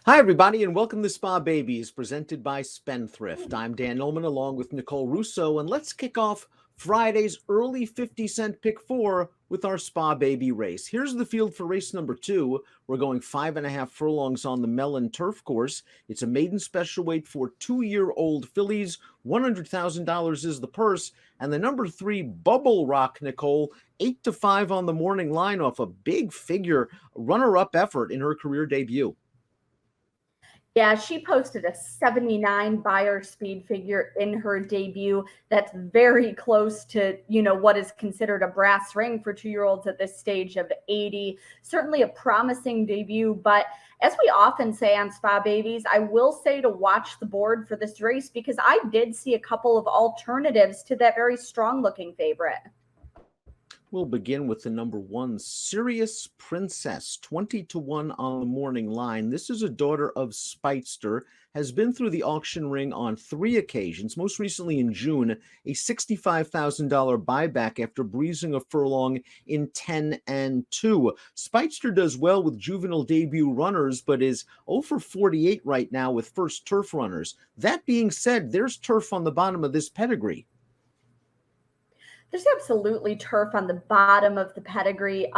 Hi, everybody, and welcome to Spa Babies, presented by Spendthrift. I'm Dan Illman along with Nicole Russo, and let's kick off Friday's early 50-cent pick four with our Spa Baby race. Here's the field for race number 2. We're going 5.5 furlongs on the Mellon Turf Course. It's a maiden special weight for 2-year-old fillies. $100,000 is the purse, and the number 3 Bubble Rock, Nicole, 8-5 on the morning line off a big figure runner-up effort in her career debut. Yeah, she posted a 79 buyer speed figure in her debut. That's very close to, what is considered a brass ring for 2-year-olds at this stage of 80. Certainly a promising debut, but as we often say on Spa Babies, I will say to watch the board for this race because I did see a couple of alternatives to that very strong looking favorite. We'll begin with the number 1, Sirius Princess, 20-1 on the morning line. This is a daughter of Speightster, has been through the auction ring on 3 occasions, most recently in June, a $65,000 buyback after breezing a furlong in 10-2. Speightster does well with juvenile debut runners, but is 0 for 48 right now with first turf runners. That being said, there's turf on the bottom of this pedigree. There's absolutely turf on the bottom of the pedigree.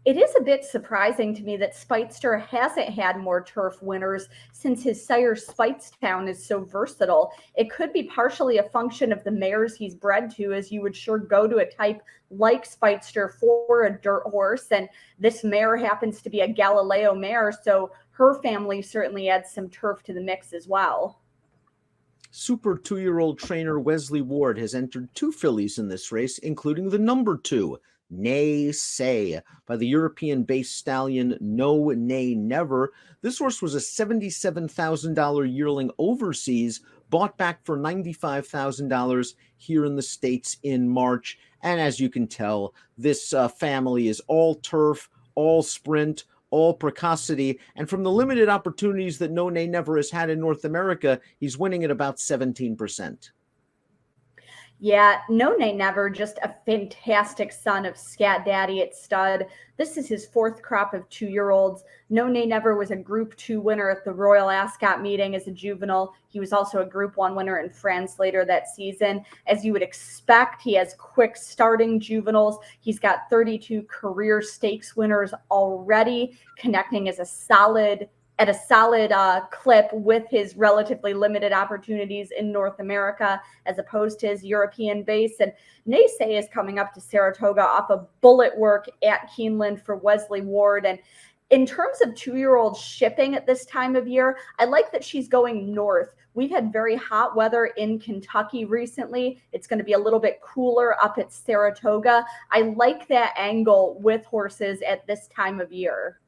It is a bit surprising to me that Speightster hasn't had more turf winners since his sire Speightstown is so versatile. It could be partially a function of the mares he's bred to, as you would sure go to a type like Speightster for a dirt horse. And this mare happens to be a Galileo mare, so her family certainly adds some turf to the mix as well. Super 2-year-old trainer Wesley Ward has entered 2 fillies in this race, including the number 2, Nay Say, by the European-based stallion No Nay Never. This horse was a $77,000 yearling overseas, bought back for $95,000 here in the States in March. And as you can tell, this family is all turf, all sprint, all precocity, and from the limited opportunities that No Nay Never has had in North America, he's winning at about 17%. Yeah, No Nay Never, just a fantastic son of Scat Daddy at stud. This is his 4th crop of 2-year-olds. No Nay Never was a Group 2 winner at the Royal Ascot meeting as a juvenile. He was also a Group 1 winner in France later that season. As you would expect, he has quick starting juveniles. He's got 32 career stakes winners already, connecting as a solid clip with his relatively limited opportunities in North America as opposed to his European base. And Naysay is coming up to Saratoga off a bullet work at Keeneland for Wesley Ward. And in terms of 2-year-old shipping at this time of year, I like that she's going north. We've had very hot weather in Kentucky recently. It's going to be a little bit cooler up at Saratoga. I like that angle with horses at this time of year.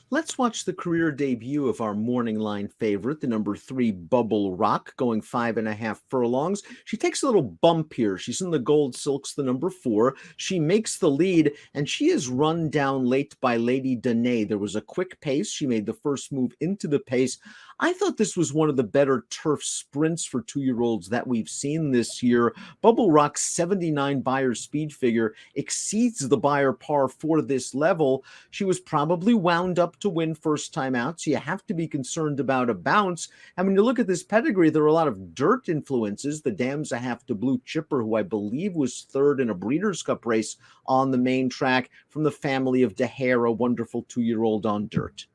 Let's watch the career debut of our morning line favorite, the number 3 Bubble Rock, going 5.5 furlongs. She takes a little bump here. She's in the gold silks, the number 4. She makes the lead, and she is run down late by Lady Danae. There was a quick pace. She made the first move into the pace. I thought this was one of the better turf sprints for 2-year-olds that we've seen this year. Bubble Rock's 79 buyer speed figure exceeds the buyer par for this level. She was probably wound up to win first time out, so you have to be concerned about a bounce. And when you look at this pedigree, there are a lot of dirt influences. The Dam's a Half to Blue Chipper, who I believe was 3rd in a Breeders' Cup race on the main track, from the family of DeHare, a wonderful 2-year-old on dirt.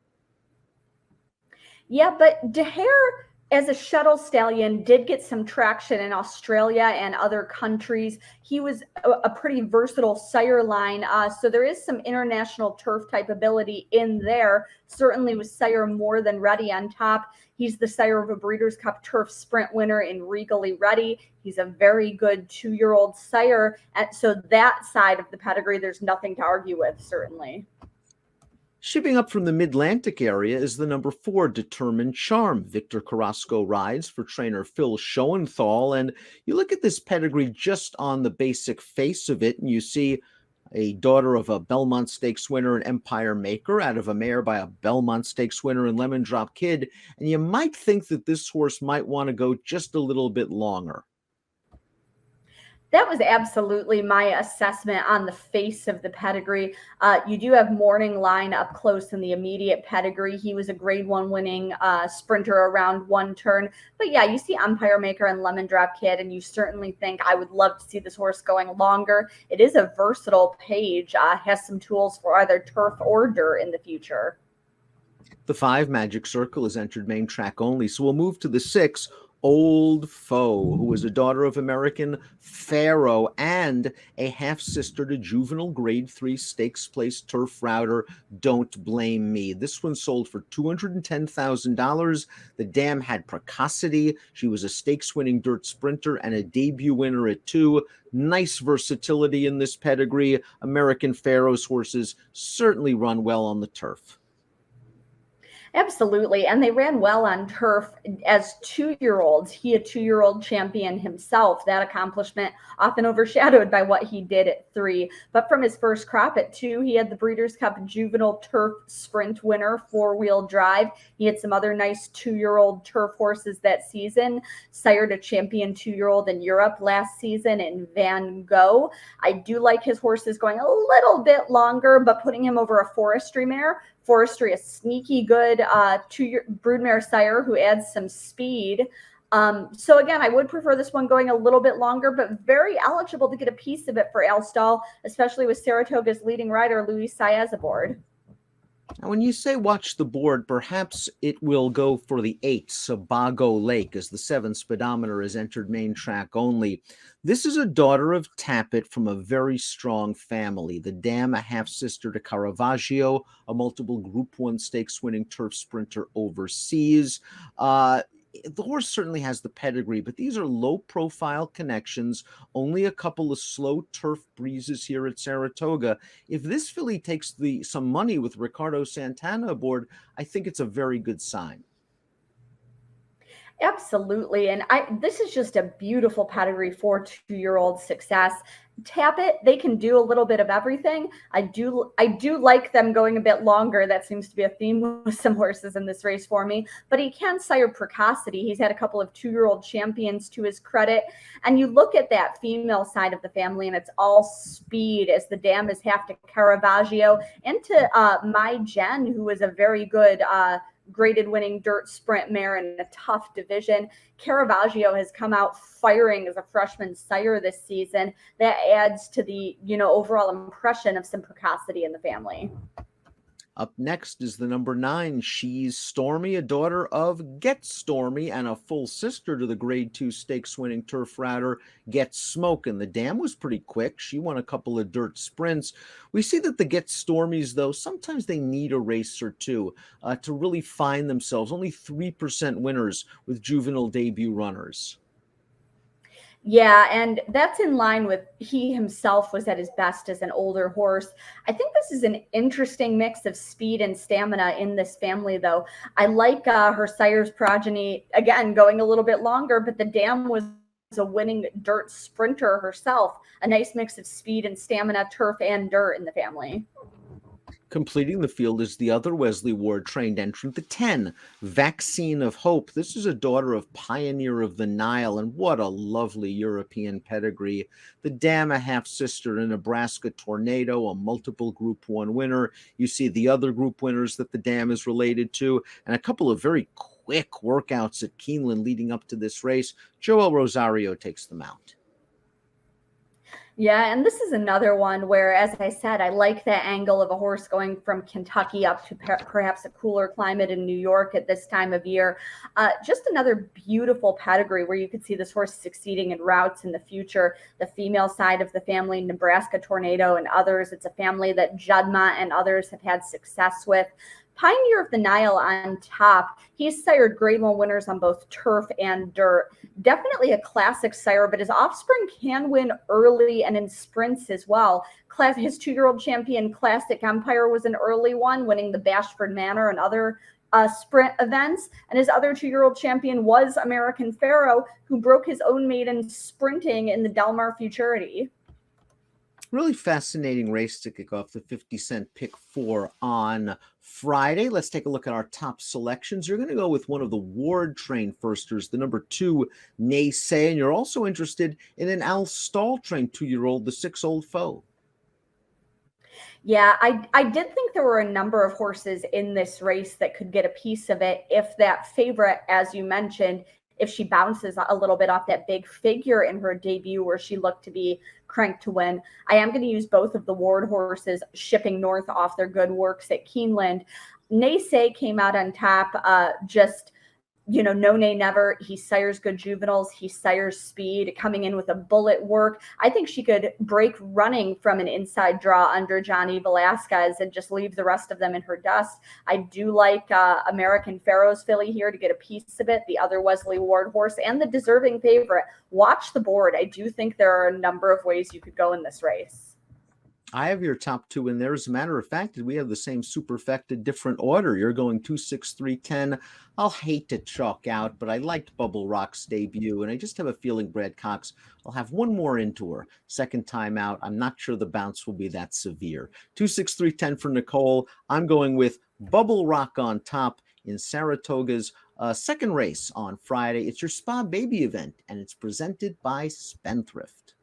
Yeah, but DeHare, as a shuttle stallion, did get some traction in Australia and other countries. He was a pretty versatile sire line, so there is some international turf type ability in there. Certainly was sire more than ready on top. He's the sire of a Breeders' Cup turf sprint winner in Regally Ready. He's a very good 2-year-old sire. And so that side of the pedigree, there's nothing to argue with, certainly. Shipping up from the Mid-Atlantic area is the number 4 Determined Charm. Victor Carrasco rides for trainer Phil Schoenthal. And you look at this pedigree just on the basic face of it, and you see a daughter of a Belmont Stakes winner and Empire Maker out of a mare by a Belmont Stakes winner and Lemon Drop Kid. And you might think that this horse might want to go just a little bit longer. That was absolutely my assessment on the face of the pedigree. You do have Morning Line up close in the immediate pedigree. He was a grade one winning sprinter around one turn. But yeah, you see Empire Maker and Lemon Drop Kid, and you certainly think I would love to see this horse going longer. It is a versatile page, has some tools for either turf or dirt in the future. The 5 Magic Circle is entered main track only. So we'll move to the 6, Old Foe, who was a daughter of American Pharaoh and a half-sister to juvenile grade 3 stakes place turf router Don't Blame Me. This one sold for $210,000. The dam had precocity. She was a stakes-winning dirt sprinter and a debut winner at 2. Nice versatility in this pedigree. American Pharaoh's horses certainly run well on the turf. Absolutely. And they ran well on turf as 2-year-olds. He, a 2-year-old champion himself, that accomplishment often overshadowed by what he did at 3. But from his first crop at 2, he had the Breeders' Cup Juvenile Turf Sprint winner, 4-wheel drive. He had some other nice 2-year-old turf horses that season, sired a champion 2-year-old in Europe last season in Van Gogh. I do like his horses going a little bit longer, but putting him over a Forestry mare. Forestry, a sneaky good 2-year broodmare sire who adds some speed. So again, I would prefer this one going a little bit longer, but very eligible to get a piece of it for Alstall, especially with Saratoga's leading rider, Luis Saez, aboard. Now, when you say watch the board, perhaps it will go for the 8, Sebago Lake, as the 7 speedometer has entered main track only. This is a daughter of Tappet from a very strong family. The dam, a half-sister to Caravaggio, a multiple Group 1 stakes-winning turf sprinter overseas. The horse certainly has the pedigree, but these are low-profile connections, only a couple of slow turf breezes here at Saratoga. If this filly takes some money with Ricardo Santana aboard, I think it's a very good sign. Absolutely. And this is just a beautiful pedigree for 2-year-old success. Tappet, they can do a little bit of everything. I do like them going a bit longer. That seems to be a theme with some horses in this race for me. But he can sire precocity. He's had a couple of 2-year-old champions to his credit. And you look at that female side of the family, and it's all speed, as the dam is half to Caravaggio and to My Jen, who is a very good graded winning dirt sprint mare in a tough division. Caravaggio has come out firing as a freshman sire this season. That adds to the, overall impression of some precocity in the family. Up next is the number 9, She's Stormy, a daughter of Get Stormy and a full sister to the grade 2 stakes winning turf router Get Smokin'. The dam was pretty quick. She won a couple of dirt sprints. We see that the Get Stormies, though, sometimes they need a race or two to really find themselves. Only 3% winners with juvenile debut runners. Yeah, and that's in line with he himself was at his best as an older horse. I think this is an interesting mix of speed and stamina in this family, though. I like her sire's progeny, again, going a little bit longer, but the dam was a winning dirt sprinter herself. A nice mix of speed and stamina, turf and dirt in the family. Completing the field is the other Wesley Ward trained entrant, the 10, Vaccine of Hope. This is a daughter of Pioneer of the Nile, and what a lovely European pedigree. The dam, a half-sister to Nebraska Tornado, a multiple Group 1 winner. You see the other group winners that the dam is related to, and a couple of very quick workouts at Keeneland leading up to this race. Joel Rosario takes the mount. Yeah, and this is another one where, as I said, I like that angle of a horse going from Kentucky up to perhaps a cooler climate in New York at this time of year. Just another beautiful pedigree where you could see this horse succeeding in routes in the future. The female side of the family, Nebraska Tornado and others. It's a family that Juddma and others have had success with. Pioneer of the Nile on top. He's sired grade 1 winners on both turf and dirt. Definitely a classic sire, but his offspring can win early and in sprints as well. His 2-year-old champion, Classic Empire, was an early one, winning the Bashford Manor and other sprint events. And his other 2-year-old champion was American Pharaoh, who broke his own maiden sprinting in the Del Mar Futurity. Really fascinating race to kick off the 50-cent pick 4 on Friday, let's take a look at our top selections. You're going to go with one of the Ward train firsters, the number 2, Naysay, and you're also interested in an Al Stall train 2-year-old, the 6 Old Foe. Yeah, I did think there were a number of horses in this race that could get a piece of it if that favorite, as you mentioned, if she bounces a little bit off that big figure in her debut where she looked to be cranked to win. I am going to use both of the Ward horses shipping north off their good works at Keeneland. Naysay came out on top, no nay never. He sires good juveniles. He sires speed, coming in with a bullet work. I think she could break running from an inside draw under Johnny Velasquez and just leave the rest of them in her dust. I do like American Pharaoh's filly here to get a piece of it, the other Wesley Ward horse, and the deserving favorite. Watch the board. I do think there are a number of ways you could go in this race. I have your top 2 in there. As a matter of fact, we have the same superfecta, different order. You're going 2, 6, 3, 10. I'll hate to chalk out, but I liked Bubble Rock's debut, and I just have a feeling Brad Cox will have one more into her. Second time out, I'm not sure the bounce will be that severe. 2, 6, 3, 10 for Nicole. I'm going with Bubble Rock on top in Saratoga's second race on Friday. It's your Spa Baby event, and it's presented by Spendthrift.